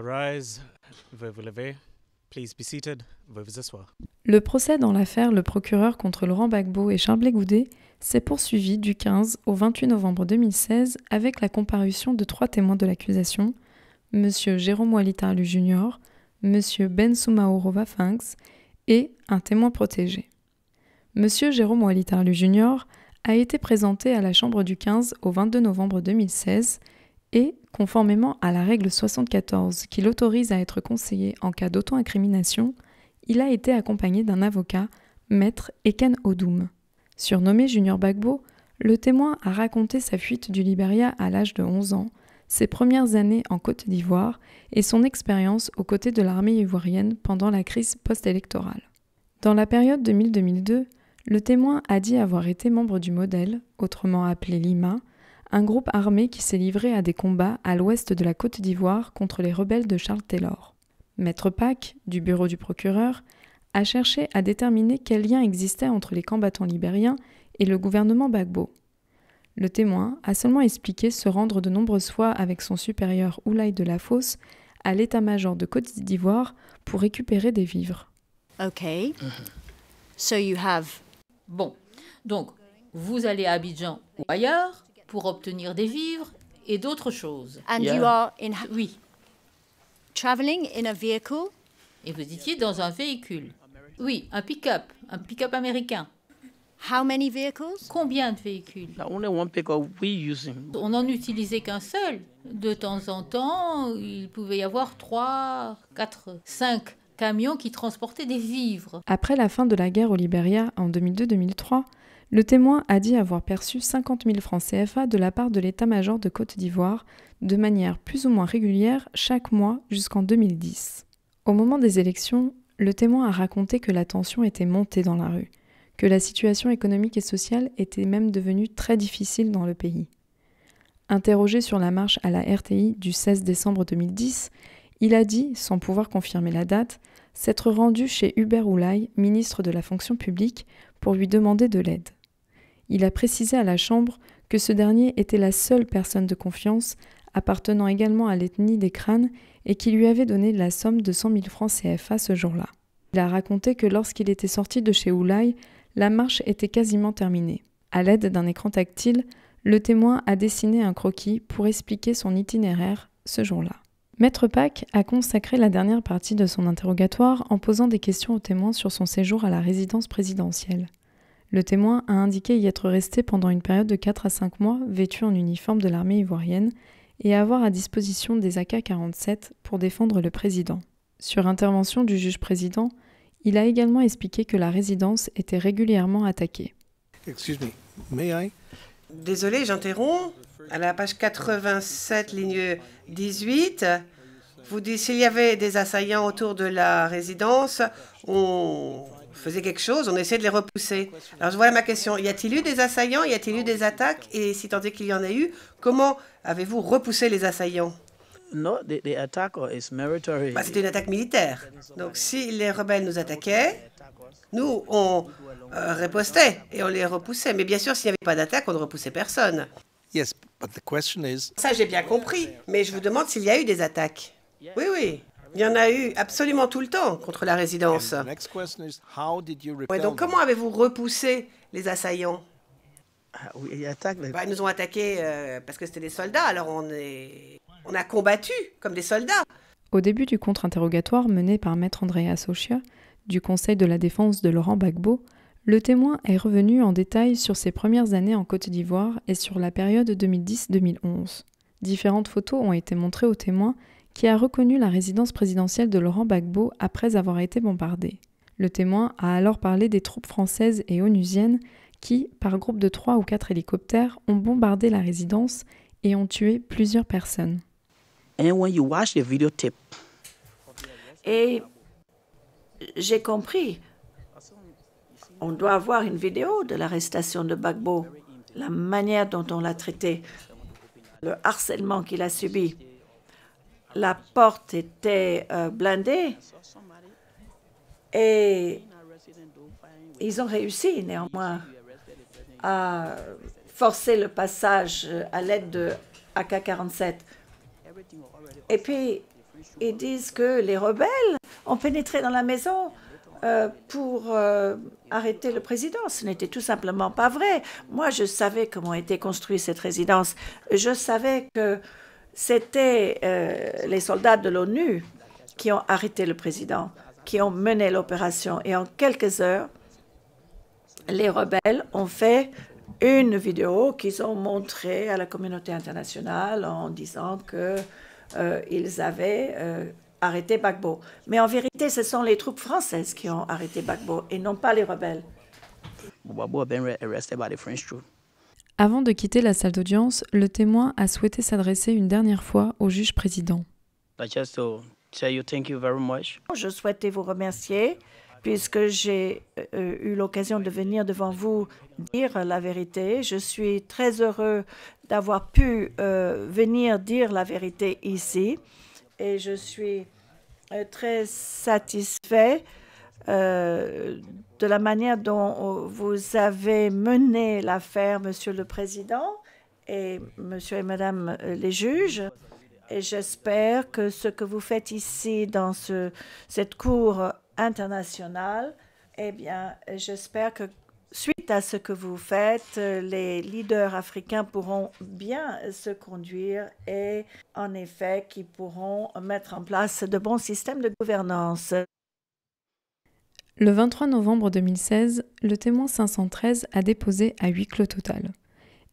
rise. Veuillez vous lever. Please be seated. Veuillez vous asseoir. Le procès dans l'affaire Le Procureur contre Laurent Gbagbo et Charles Blé Goudé s'est poursuivi du 15 au 28 novembre 2016 avec la comparution de 3 témoins de l'accusation, M. Jérôme Walitarlu Jr., M. Bensoumaoro Vafanx et un témoin protégé. M. Jérôme Walitarlu Jr. a été présenté à la Chambre du 15 au 22 novembre 2016 et, conformément à la règle 74 qui l'autorise à être conseillé en cas d'auto-incrimination, il a été accompagné d'un avocat, Maître Eken Odoum. Surnommé Junior Gbagbo, le témoin a raconté sa fuite du Libéria à l'âge de 11 ans, ses premières années en Côte d'Ivoire et son expérience aux côtés de l'armée ivoirienne pendant la crise post-électorale. Dans la période 2000-2002, le témoin a dit avoir été membre du Modèle, autrement appelé Lima, un groupe armé qui s'est livré à des combats à l'ouest de la Côte d'Ivoire contre les rebelles de Charles Taylor. Maître Pack, du bureau du procureur, a cherché à déterminer quel lien existait entre les combattants libériens et le gouvernement Gbagbo. Le témoin a seulement expliqué se rendre de nombreuses fois avec son supérieur Oulaye de la Fosse à l'état-major de Côte d'Ivoire pour récupérer des vivres. Okay. So you have... Bon, donc vous allez à Abidjan ou ailleurs pour obtenir des vivres et d'autres choses. And you are Oui, traveling in a vehicle. et vous étiez dans un véhicule. Oui, un pick-up américain. How many vehicles? Combien de véhicules? Only one pickup we using. On n'en utilisait qu'un seul. De temps en temps, il pouvait y avoir 3, 4, 5 camions qui transportaient des vivres. Après la fin de la guerre au Libéria en 2002-2003, le témoin a dit avoir perçu 50 000 francs CFA de la part de l'état-major de Côte d'Ivoire de manière plus ou moins régulière chaque mois jusqu'en 2010. Au moment des élections, le témoin a raconté que la tension était montée dans la rue, que la situation économique et sociale était même devenue très difficile dans le pays. Interrogé sur la marche à la RTI du 16 décembre 2010, il a dit, sans pouvoir confirmer la date, s'être rendu chez Hubert Oulaye, ministre de la fonction publique, pour lui demander de l'aide. Il a précisé à la Chambre que ce dernier était la seule personne de confiance appartenant également à l'ethnie des Crânes et qui lui avait donné la somme de 100 000 francs CFA ce jour-là. Il a raconté que lorsqu'il était sorti de chez Oulaye, la marche était quasiment terminée. À l'aide d'un écran tactile, le témoin a dessiné un croquis pour expliquer son itinéraire ce jour-là. Maître Pack a consacré la dernière partie de son interrogatoire en posant des questions au témoin sur son séjour à la résidence présidentielle. Le témoin a indiqué y être resté pendant une période de 4 à 5 mois vêtu en uniforme de l'armée ivoirienne et avoir à disposition des AK-47 pour défendre le président. Sur intervention du juge-président, il a également expliqué que la résidence était régulièrement attaquée. Excuse me, may I? Désolé, j'interromps. À la page 87, ligne 18, vous dites s'il y avait des assaillants autour de la résidence, on faisait quelque chose, on essayait de les repousser. Alors voilà ma question, y a-t-il eu des assaillants, y a-t-il eu des attaques? Et si tant est qu'il y en a eu, comment avez-vous repoussé les assaillants? No, the attacker is military. C'était une attaque militaire. Donc si les rebelles nous attaquaient, nous, on ripostait et on les repoussait. Mais bien sûr, s'il n'y avait pas d'attaque, on ne repoussait personne. Yes, but the question is... Ça, j'ai bien compris. Mais je vous demande s'il y a eu des attaques. Oui, oui. Il y en a eu absolument tout le temps contre la résidence. And the next question is, how did you repel Ouais, donc them? comment avez-vous repoussé les assaillants? We attacked them. Ils nous ont attaqués parce que c'était des soldats, alors on a combattu comme des soldats. Au début du contre-interrogatoire mené par Maître Andreas Ochia, du Conseil de la défense de Laurent Gbagbo, le témoin est revenu en détail sur ses premières années en Côte d'Ivoire et sur la période 2010-2011. Différentes photos ont été montrées au témoin qui a reconnu la résidence présidentielle de Laurent Gbagbo après avoir été bombardée. Le témoin a alors parlé des troupes françaises et onusiennes qui, par groupe de 3 ou 4 hélicoptères, ont bombardé la résidence et ont tué plusieurs personnes. And when you watch the videotape, Et j'ai compris. On doit avoir une vidéo de l'arrestation de Gbagbo, la manière dont on l'a traité, le harcèlement qu'il a subi. La porte était blindée et ils ont réussi néanmoins à forcer le passage à l'aide de AK-47. Et puis, Ils disent que les rebelles ont pénétré dans la maison pour arrêter le président. Ce n'était tout simplement pas vrai. Moi, je savais comment était construite cette résidence. Je savais que c'était les soldats de l'ONU qui ont arrêté le président, qui ont mené l'opération. Et en quelques heures, les rebelles ont fait une vidéo qu'ils ont montrée à la communauté internationale en disant qu'ils avaient arrêté Gbagbo. Mais en vérité, ce sont les troupes françaises qui ont arrêté Gbagbo et non pas les rebelles. Gbagbo had been arrested by the French troops. Avant de quitter la salle d'audience, le témoin a souhaité s'adresser une dernière fois au juge président. Just to tell you thank you very much. Je souhaitais vous remercier puisque j'ai eu l'occasion de venir devant vous dire la vérité. Je suis très heureux d'avoir pu venir dire la vérité ici et je suis très satisfait de la manière dont vous avez mené l'affaire, Monsieur le Président et Monsieur et Madame les juges. Et j'espère que ce que vous faites ici dans cette cour internationale, eh bien, j'espère que suite à ce que vous faites, les leaders africains pourront bien se conduire et, en effet, qu'ils pourront mettre en place de bons systèmes de gouvernance. Le 23 novembre 2016, le témoin 513 a déposé à huis clos total.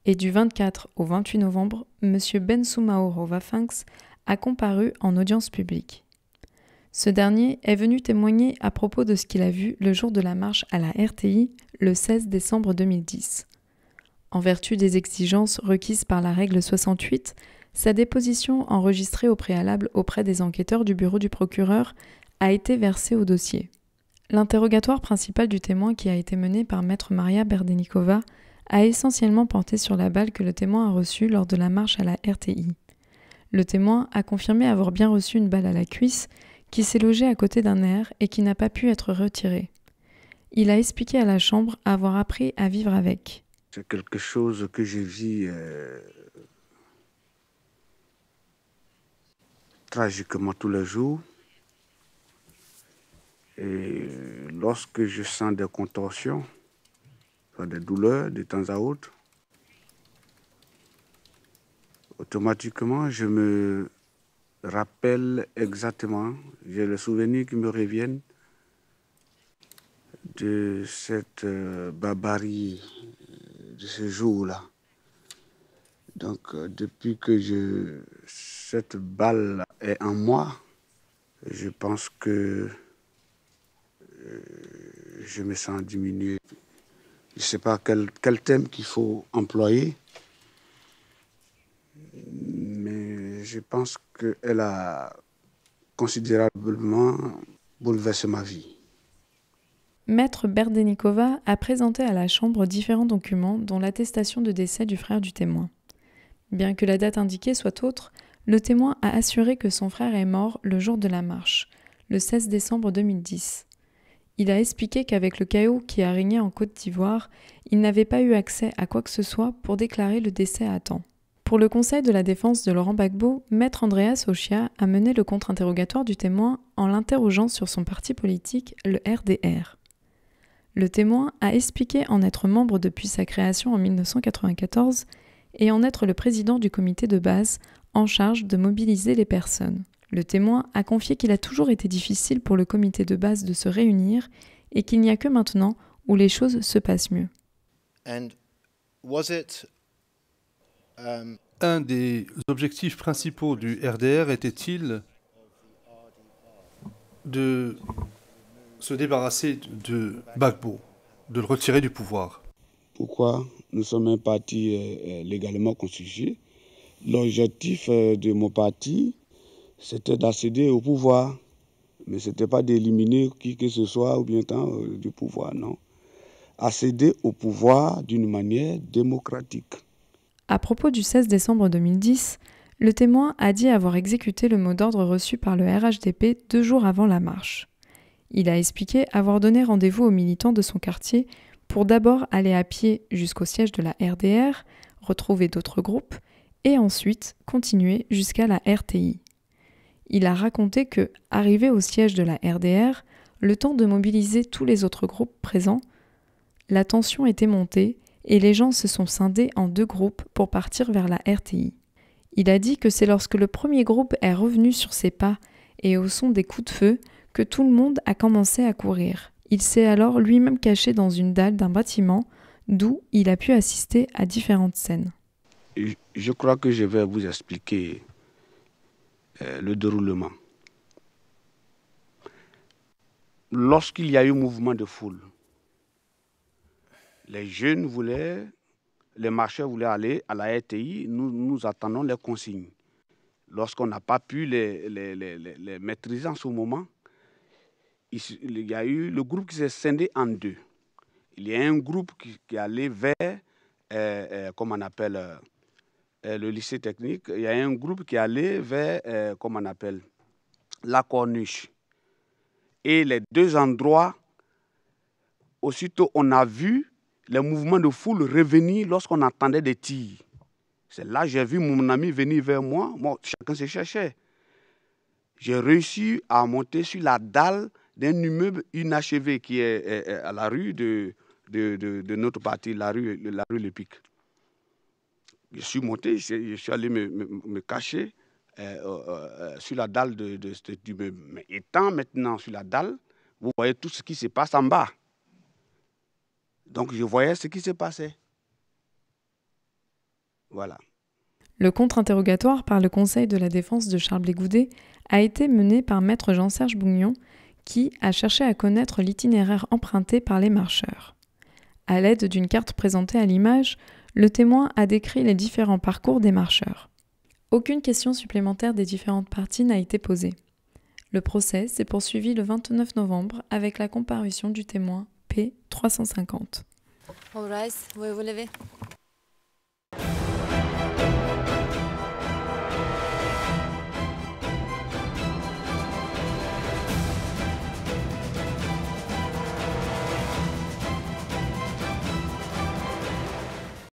Et du 24 au 28 novembre, M. Bensoumaoro Wafanks a comparu en audience publique. Ce dernier est venu témoigner à propos de ce qu'il a vu le jour de la marche à la RTI, le 16 décembre 2010. En vertu des exigences requises par la règle 68, sa déposition enregistrée au préalable auprès des enquêteurs du bureau du procureur a été versée au dossier. L'interrogatoire principal du témoin qui a été mené par maître Maria Berdenikova a essentiellement porté sur la balle que le témoin a reçue lors de la marche à la RTI. Le témoin a confirmé avoir bien reçu une balle à la cuisse qui s'est logée à côté d'un nerf et qui n'a pas pu être retirée. Il a expliqué à la chambre avoir appris à vivre avec. C'est quelque chose que je vis tragiquement tous les jours. Et lorsque je sens des contorsions, des douleurs de temps à autre, automatiquement je me rappelle exactement, j'ai les souvenirs qui me reviennent de cette barbarie, de ce jour-là. Donc depuis que cette balle est en moi, je pense que je me sens diminué. Je ne sais pas quel thème qu'il faut employer, mais je pense qu'elle a considérablement bouleversé ma vie. Maître Berdenikova a présenté à la Chambre différents documents, dont l'attestation de décès du frère du témoin. Bien que la date indiquée soit autre, le témoin a assuré que son frère est mort le jour de la marche, le 16 décembre 2010. Il a expliqué qu'avec le chaos qui a régné en Côte d'Ivoire, il n'avait pas eu accès à quoi que ce soit pour déclarer le décès à temps. Pour le Conseil de la défense de Laurent Gbagbo, Maître Andreas Ochia a mené le contre-interrogatoire du témoin en l'interrogeant sur son parti politique, le RDR. Le témoin a expliqué en être membre depuis sa création en 1994 et en être le président du comité de base en charge de mobiliser les personnes. Le témoin a confié qu'il a toujours été difficile pour le comité de base de se réunir et qu'il n'y a que maintenant où les choses se passent mieux. Un des objectifs principaux du RDR était-il de se débarrasser de Gbagbo, de le retirer du pouvoir? Pourquoi nous sommes un parti légalement constitué? L'objectif de mon parti, c'était d'accéder au pouvoir, mais ce n'était pas d'éliminer qui que ce soit ou bien tant du pouvoir, non. Accéder au pouvoir d'une manière démocratique. À propos du 16 décembre 2010, le témoin a dit avoir exécuté le mot d'ordre reçu par le RHDP 2 jours avant la marche. Il a expliqué avoir donné rendez-vous aux militants de son quartier pour d'abord aller à pied jusqu'au siège de la RDR, retrouver d'autres groupes, et ensuite continuer jusqu'à la RTI. Il a raconté que, arrivé au siège de la RDR, le temps de mobiliser tous les autres groupes présents, la tension était montée et les gens se sont scindés en 2 groupes pour partir vers la RTI. Il a dit que c'est lorsque le premier groupe est revenu sur ses pas et au son des coups de feu que tout le monde a commencé à courir. Il s'est alors lui-même caché dans une dalle d'un bâtiment, d'où il a pu assister à différentes scènes. Je crois que je vais vous expliquer le déroulement. Lorsqu'il y a eu mouvement de foule, les jeunes voulaient, les marcheurs voulaient aller à la RTI, nous attendons les consignes. Lorsqu'on n'a pas pu les maîtriser en ce moment, il y a eu le groupe qui s'est scindé en 2. Il y a un groupe qui allait vers, comment on appelle, le lycée technique. Il y a un groupe qui allait vers, comment on appelle, la Corniche. Et les 2 endroits, aussitôt on a vu les mouvements de foule revenir lorsqu'on entendait des tirs. C'est là que j'ai vu mon ami venir vers moi. Moi, chacun se cherchait. J'ai réussi à monter sur la dalle d'un immeuble inachevé qui est à la rue de notre partie, la rue Le Pic. Je suis monté, je suis allé me cacher sur la dalle de cet immeuble. Mais étant maintenant sur la dalle, vous voyez tout ce qui se passe en bas. Donc je voyais ce qui se passait. Voilà. Le contre-interrogatoire par le Conseil de la défense de Charles Blé Goudet a été mené par maître Jean-Serge Bougnon, qui a cherché à connaître l'itinéraire emprunté par les marcheurs. À l'aide d'une carte présentée à l'image, le témoin a décrit les différents parcours des marcheurs. Aucune question supplémentaire des différentes parties n'a été posée. Le procès s'est poursuivi le 29 novembre avec la comparution du témoin P350. All rise, vous vous levez.